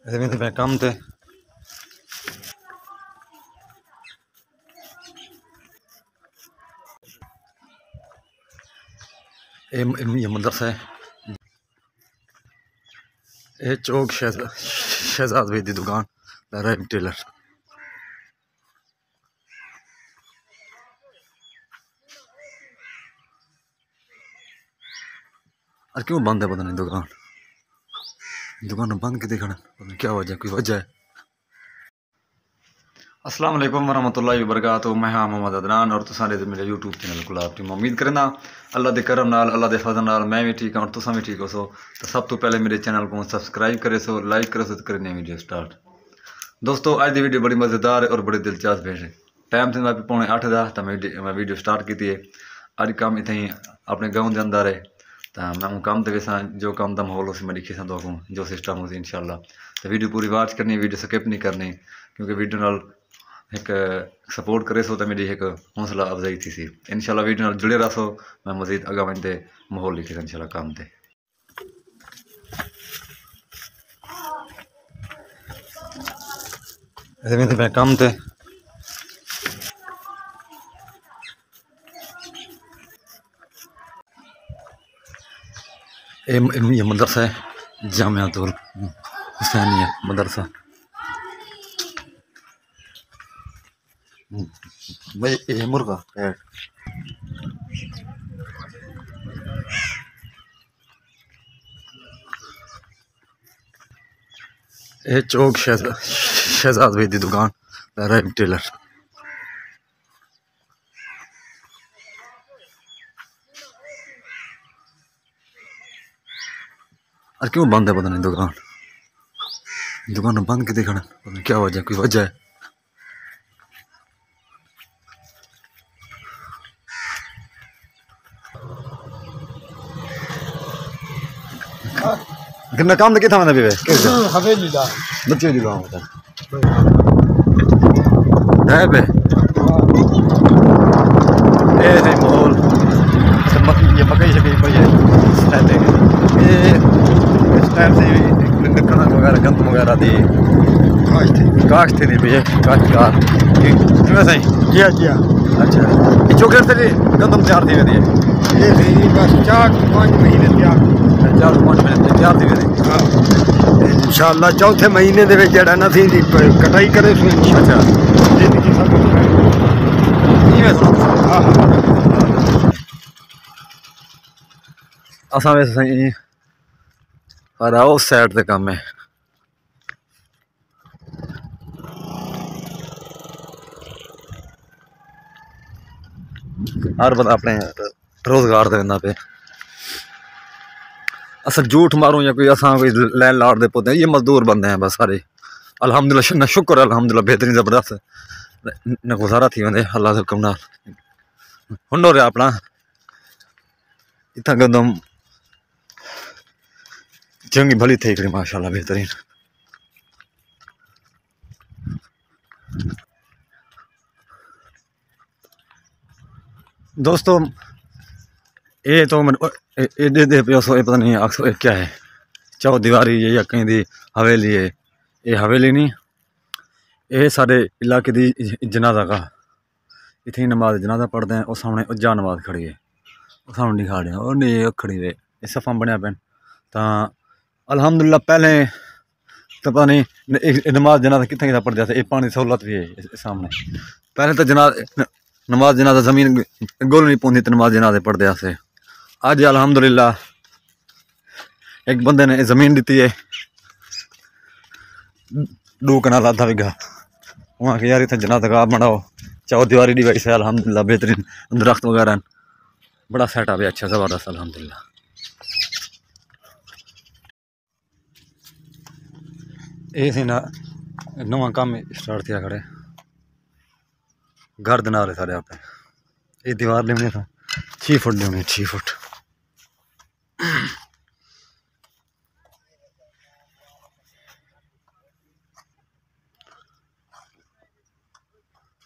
Evidentemente मैं काम थे ये मदरसा है ये चौक शहजाद भाई की दुकान राइम टेलर। और क्यों बंद है पता नहीं दुकान बंद की देखना पता नहीं क्या वजह कोई वजह है। अस्सलाम वालेकुम वरहमतुल्लाहि वबरकातुहू। मैं हाँ मोहम्मद अदनान और तुसा ने मेरे यूट्यूब चैनल को आप टीम उम्मीद करना अल्लाह के करम नाल अल्लाह के फजल नाल मैं भी ठीक हाँ और तुसा भी ठीक हो सो। तो सब तो पहले मेरे चैनल को सब्सक्राइब करे सो लाइक करे सो तो करने वीडियो स्टार्ट। दोस्तों अज की वीडियो बड़ी मज़ेदार और बड़ी दिलचस्प है। टाइम से मैं पौने 8 का तो मैं वीडियो स्टार्ट की है। अज काम इतना ही अपने गाँव के अंदर है तो मैं हूँ काम तो वैसा जो काम का माहौल उस मैं लिखी सा दोस्तों जो सिस्टम हो इंशाल्लाह। तो वीडियो पूरी वाच करनी वीडियो स्किप नहीं करनी क्योंकि वीडियो नाल एक सपोर्ट करे सो तो मेरी एक हौसला अफजाई थी सी। इंशाल्लाह वीडियो नाल जुड़े रहो मैं मजीद अगवा इनते माहौल लिखे इंशाल्लाह काम ते। मैं काम थे ये मदरसा है जामियातुल हुसैनिया मदरसा। भाई ये मुर्गा है ये चौक शहजाद भाई की दुकान राइम टेलर। और क्यों बंद है पता नहीं दुकान बंद की देखना पता नहीं क्या वजह कोई वजह है। कितना काम तो कितना मैंने भी हवेली दा बच्चे की गाँव होता है पे ये माहौल ये मकई शकई पड़ी है ये इस टाइम से कणक वगैरह गंदम वगैरह दी काश्त थी भी काश्तकार क्यों सही जिया जिया अच्छा ये चौकेट से गंदम तैयार थी वेंदी है ये थी बस 4-5 महीने तैयार 4-5 महीने तैयार थी वेंदी। हाँ इंशाअल्लाह चौथे महीने दे विच जेड़ा ना थी कटाई करे सो अच्छा जिंदगी सब इवें सुना हाँ असां वैसे सही पर उस साइड ते काम है हर बंदा अपने रोजगार दे वेंदा पे। असल झूठ मारूं या कोई असां कोई लैन लाड़ दे पोते ये मजदूर बंदे हैं बस सारे अल्हम्दुलिल्लाह न शुक्र है अल्हम्दुलिल्लाह बेहतरीन जबरदस्त न गुजारा थी वेंदे अल्लाह दे हुक्म नाल हुंडो रे अपना इतना गंदम चंगी भली थी हिकिड़ी माशाल्लाह बेहतरीन। दोस्तों ये तो ये दे पे ये पता नहीं अक्सर क्या है चौ दीवारी ये या कहीं दी हवेली है ये हवेली नहीं ये सारे इलाके दी जनाजा का इतनी नमाज जनाजा पढ़ते हैं और सामने उज्जा नमाज खड़ी है और सामने दिखा रहे हैं और नहीं खड़ी है ये सफ़ा बनया पैन तो अल्हम्दुलिल्लाह पहले तो पता नहीं नमाज जनाजा कितना कितना पढ़ जाता ये पानी सहूलत भी है सामने पहले तो नमाज जनाजा जमीन गोल नहीं पौंदी तो नमाज जनाजे पढ़ते से अज अल्हम्दुलिल्लाह एक बंदे ने जमीन दी है 2 कनाल आधा बीघा वहाँ के यार इतना जनाजा बनाओ चाहो दीवारी दी वैसे अल्हम्दुलिल्लाह बेहतरीन दरख्त वगैरह बड़ा सेटअप है अच्छा ज़बरदस्त अल्हम्दुलिल्लाह। ये सी ना नवा काम स्टार्ट किया खड़े घर बना रहे सारे आप ये दीवार लेने था 6 फुट लेने 6 फुट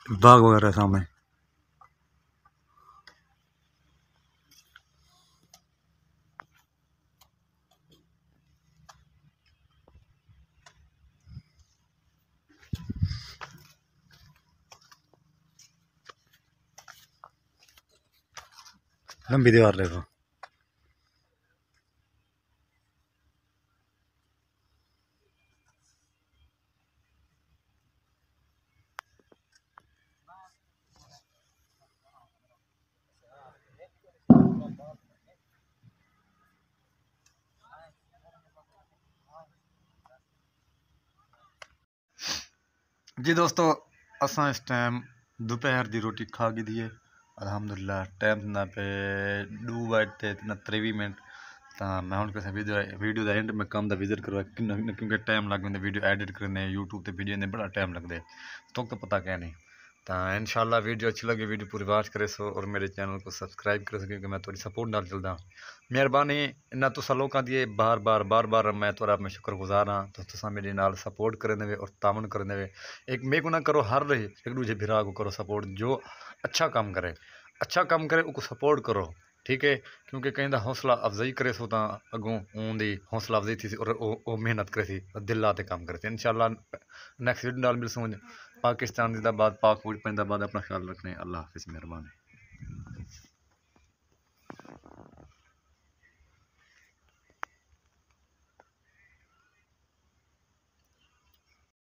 बाग वगैरह सामने लंबी दीवार देखो। जी दोस्तों, असां इस टाइम दोपहर की रोटी खा गई थी अलहमदुलिल्लाह। टाइम ना पे 2:23 तो मैं हूँ किसी वीडियो का एंड में काम का विजिट करवा क्योंकि टाइम लग जाता वीडियो एडिट करने यूट्यूब पर वीडियो ने बड़ा टाइम लगता है तो पता क्या नहीं। तो इंशाल्लाह वीडियो अच्छी लगी वीडियो पूरी वॉच करे सो और मेरे चैनल को सब्सक्राइब कर सो क्योंकि मैं थोड़ी सपोर्ट नाल चलदा। मेहरबानी इन्ना तुसा लोगों की बार बार मैं थोड़ा मैं शुक्रगुजार हाँ तो तुसा मेरे नाल सपोर्ट करने वे और तावन करने वे। एक मे को ना करो हर रही एक दूजे भिरा को करो सपोर्ट जो अच्छा काम करे उसको सपोर्ट करो ठीक है। क्योंकि कहीं का हौसला अफजाई करे सो तो अगों उनकी हौसला अफजाई थी और वो मेहनत करे सी दिल लाते काम करे इंशाल्लाह। नेक्स्ट वीडियो नाल मिल पाकिस्तान जिंदाबाद पाक फूड जिंदाबाद। अपना ख्याल रखने अल्लाह हाफिज़ मेहरबानी।